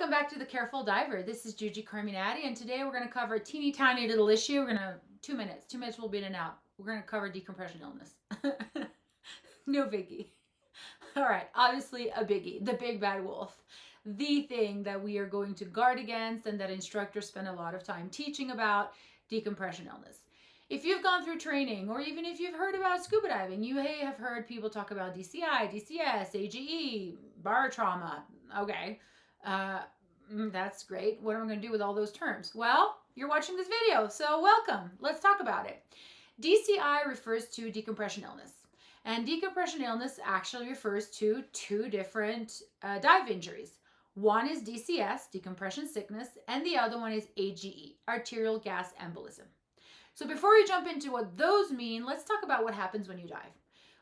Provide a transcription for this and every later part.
Welcome back to The Careful Diver. This is Juji Carminati, and today we're going to cover a teeny tiny little issue. We're going to, 2 minutes. 2 minutes we'll be in and out. We're going to cover decompression illness. No biggie. All right, obviously a biggie, the big bad wolf. The thing that we are going to guard against and that instructors spend a lot of time teaching about, decompression illness. If you've gone through training, or even if you've heard about scuba diving, you may have heard people talk about DCI, DCS, AGE, bar trauma. Okay. That's great. What am I going to do with all those terms? Well, you're watching this video, so welcome. Let's talk about it. DCI refers to decompression illness. And decompression illness actually refers to two different dive injuries. One is DCS, decompression sickness, and the other one is AGE, arterial gas embolism. So before we jump into what those mean, let's talk about what happens when you dive.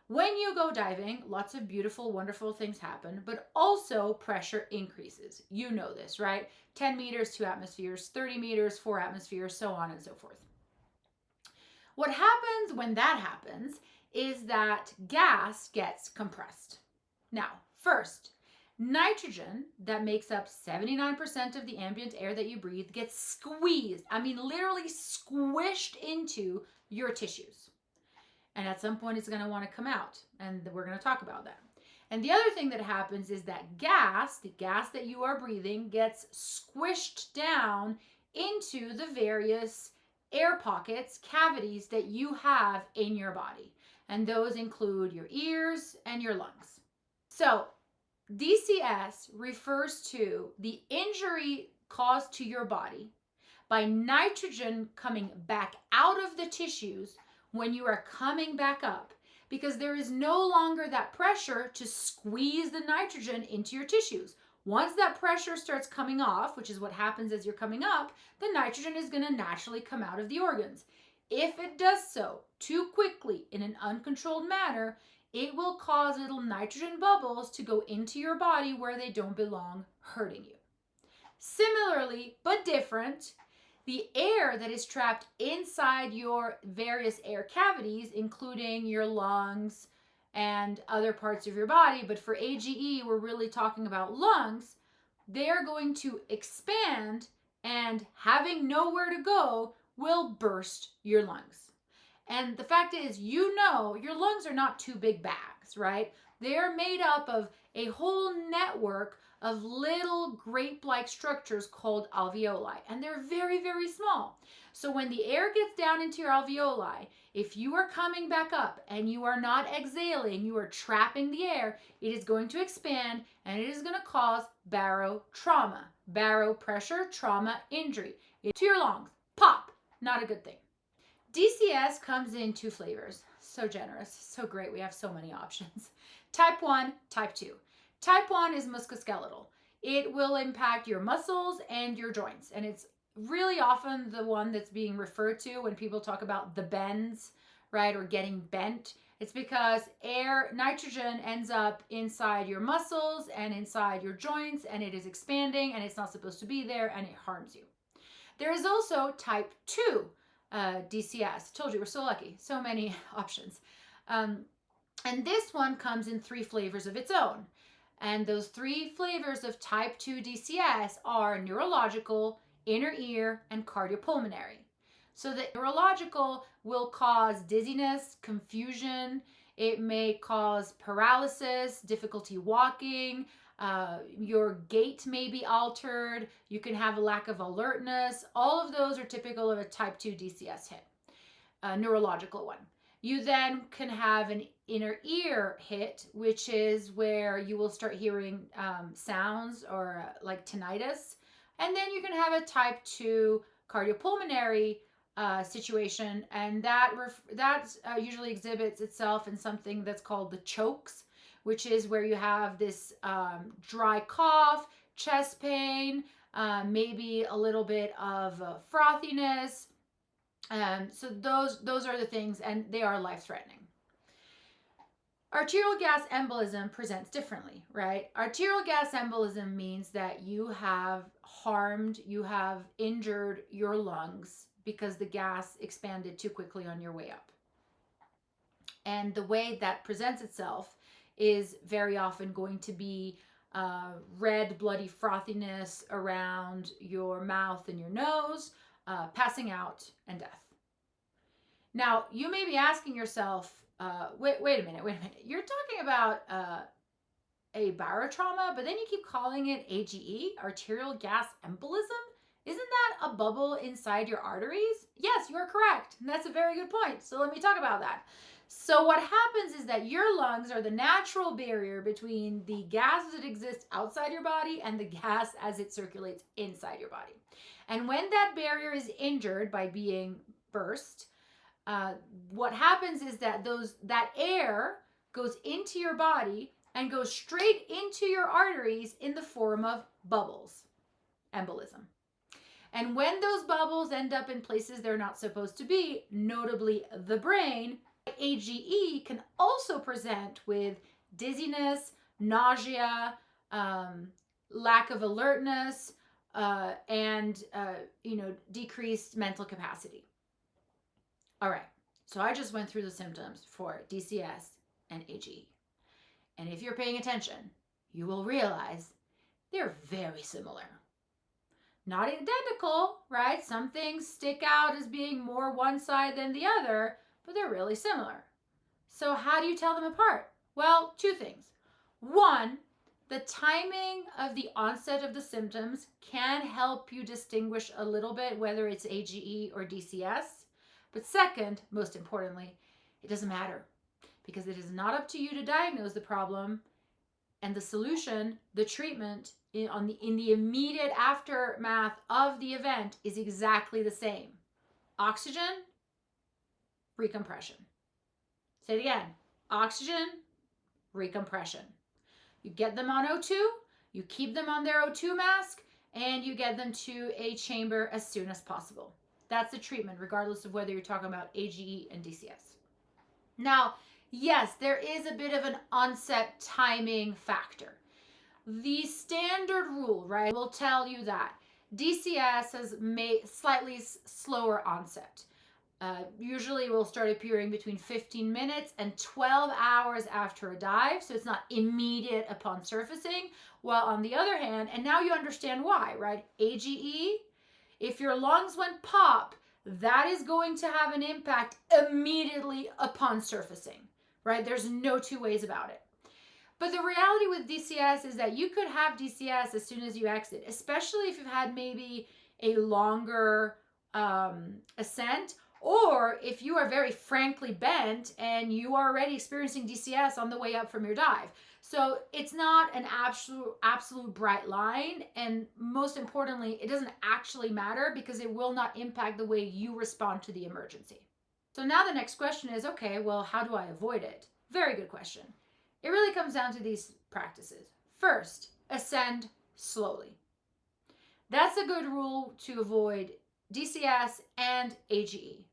When you go diving, lots of beautiful, wonderful things happen, but also pressure increases. You know this, right? 10 meters, 2 atmospheres, 30 meters, 4 atmospheres, so on and so forth. What happens when that happens is that gas gets compressed. Now, first, nitrogen, that makes up 79% of the ambient air that you breathe, gets squeezed. I mean, literally squished into your tissues. And at some point, it's going to want to come out. And we're going to talk about that. And the other thing that happens is that gas, the gas that you are breathing, gets squished down into the various air pockets, cavities that you have in your body. And those include your ears and your lungs. So DCS refers to the injury caused to your body by nitrogen coming back out of the tissues when you are coming back up, because there is no longer that pressure to squeeze the nitrogen into your tissues. Once that pressure starts coming off, which is what happens as you're coming up, the nitrogen is going to naturally come out of the organs. If it does so too quickly in an uncontrolled manner, it will cause little nitrogen bubbles to go into your body where they don't belong, hurting you. Similarly, but different, the air that is trapped inside your various air cavities, including your lungs and other parts of your body, but for AGE, we're really talking about lungs, they're going to expand, and having nowhere to go will burst your lungs. And the fact is, you know, your lungs are not two big bags, right? They're made up of a whole network of little grape-like structures called alveoli, and they're very, very small. So when the air gets down into your alveoli, if you are coming back up and you are not exhaling, you are trapping the air, it is going to expand and it is going to cause barotrauma, baropressure trauma injury to your lungs. Pop, not a good thing. DCS comes in 2 flavors. So generous, so great. We have so many options. Type 1, type 2. Type 1 is musculoskeletal. It will impact your muscles and your joints. And it's really often the one that's being referred to when people talk about the bends, right, or getting bent. It's because nitrogen ends up inside your muscles and inside your joints, and it is expanding, and it's not supposed to be there, and it harms you. There is also type 2 DCS. Told you, we're so lucky. So many options. And this one comes in 3 flavors of its own. And those 3 flavors of type 2 DCS are neurological, inner ear, and cardiopulmonary. So the neurological will cause dizziness, confusion. It may cause paralysis, difficulty walking. Your gait may be altered. You can have a lack of alertness. All of those are typical of a type 2 DCS hit, a neurological one. You then can have an inner ear hit, which is where you will start hearing sounds or like tinnitus. And then you can have a type 2 cardiopulmonary situation, and that usually exhibits itself in something that's called the chokes, which is where you have this dry cough, chest pain, maybe a little bit of frothiness. So those are the things, and they are life-threatening. Arterial gas embolism presents differently, right? Arterial gas embolism means that you have injured your lungs because the gas expanded too quickly on your way up. And the way that presents itself is very often going to be red, bloody frothiness around your mouth and your nose, passing out, and death. Now, you may be asking yourself, wait a minute. You're talking about a barotrauma, but then you keep calling it AGE, arterial gas embolism. Isn't that a bubble inside your arteries? Yes, you are correct. And that's a very good point. So let me talk about that. So what happens is that your lungs are the natural barrier between the gas that exists outside your body and the gas as it circulates inside your body. And when that barrier is injured by being burst, what happens is that that air goes into your body and goes straight into your arteries in the form of bubbles, embolism. And when those bubbles end up in places they're not supposed to be, notably the brain, AGE can also present with dizziness, nausea, lack of alertness, and decreased mental capacity. All right, so I just went through the symptoms for DCS and AGE. And if you're paying attention, you will realize they're very similar. Not identical, right? Some things stick out as being more one side than the other, but they're really similar. So how do you tell them apart? Well, two things. One, the timing of the onset of the symptoms can help you distinguish a little bit whether it's AGE or DCS. But second, most importantly, it doesn't matter because it is not up to you to diagnose the problem, and the solution, the treatment in the immediate aftermath of the event is exactly the same. Oxygen, recompression. Say it again. Oxygen, recompression. You get them on O2, you keep them on their O2 mask, and you get them to a chamber as soon as possible. That's the treatment, regardless of whether you're talking about AGE and DCS. Now, yes, there is a bit of an onset timing factor. The standard rule, right, will tell you that DCS has slightly slower onset. Usually will start appearing between 15 minutes and 12 hours after a dive, so it's not immediate upon surfacing. While on the other hand, and now you understand why, right? AGE, if your lungs went pop, that is going to have an impact immediately upon surfacing, right? There's no two ways about it. But the reality with DCS is that you could have DCS as soon as you exit, especially if you've had maybe a longer ascent, or if you are very frankly bent and you are already experiencing DCS on the way up from your dive. So it's not an absolute bright line, and most importantly, it doesn't actually matter because it will not impact the way you respond to the emergency. So now the next question is, okay, well, how do I avoid it? Very good question. It really comes down to these practices. First, ascend slowly. That's a good rule to avoid DCS and AGE.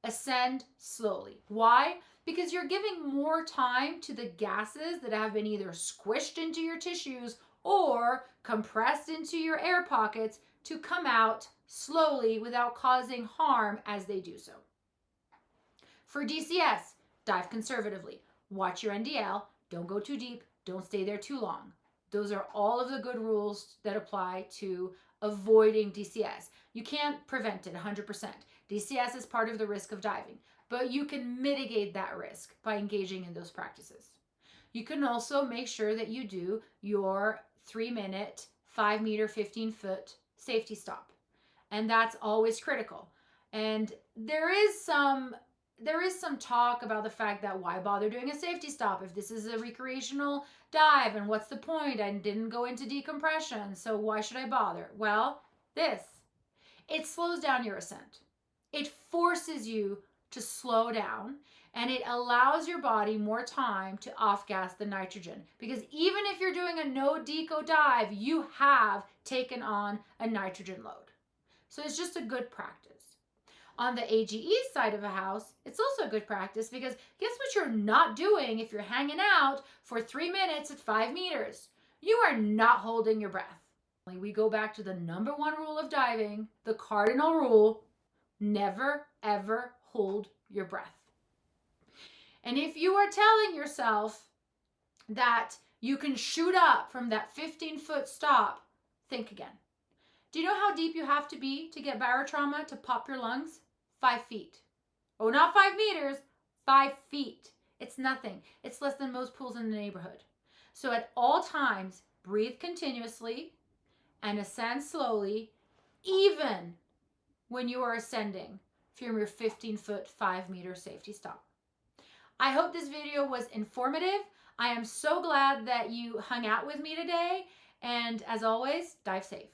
Ascend slowly. Why? Because you're giving more time to the gases that have been either squished into your tissues or compressed into your air pockets to come out slowly without causing harm as they do so. For DCS, dive conservatively. Watch your NDL. Don't go too deep. Don't stay there too long. Those are all of the good rules that apply to avoiding DCS. You can't prevent it 100%. DCS is part of the risk of diving, but you can mitigate that risk by engaging in those practices. You can also make sure that you do your 3-minute, 5-meter, 15-foot safety stop. And that's always critical. And there is some talk about the fact that why bother doing a safety stop if this is a recreational dive, and what's the point? I didn't go into decompression, so why should I bother? Well, it slows down your ascent. It forces you to slow down, and it allows your body more time to off-gas the nitrogen. Because even if you're doing a no-deco dive, you have taken on a nitrogen load. So it's just a good practice. On the AGE side of a house, it's also a good practice because guess what you're not doing if you're hanging out for 3 minutes at 5 meters? You are not holding your breath. We go back to the number one rule of diving, the cardinal rule: never, ever hold your breath. And if you are telling yourself that you can shoot up from that 15-foot stop, think again. Do you know how deep you have to be to get barotrauma to pop your lungs? 5 feet. Oh, not 5 meters, 5 feet. It's nothing. It's less than most pools in the neighborhood. So at all times, breathe continuously and ascend slowly, even when you are ascending from your 15-foot, 5-meter safety stop. I hope this video was informative. I am so glad that you hung out with me today. And as always, dive safe.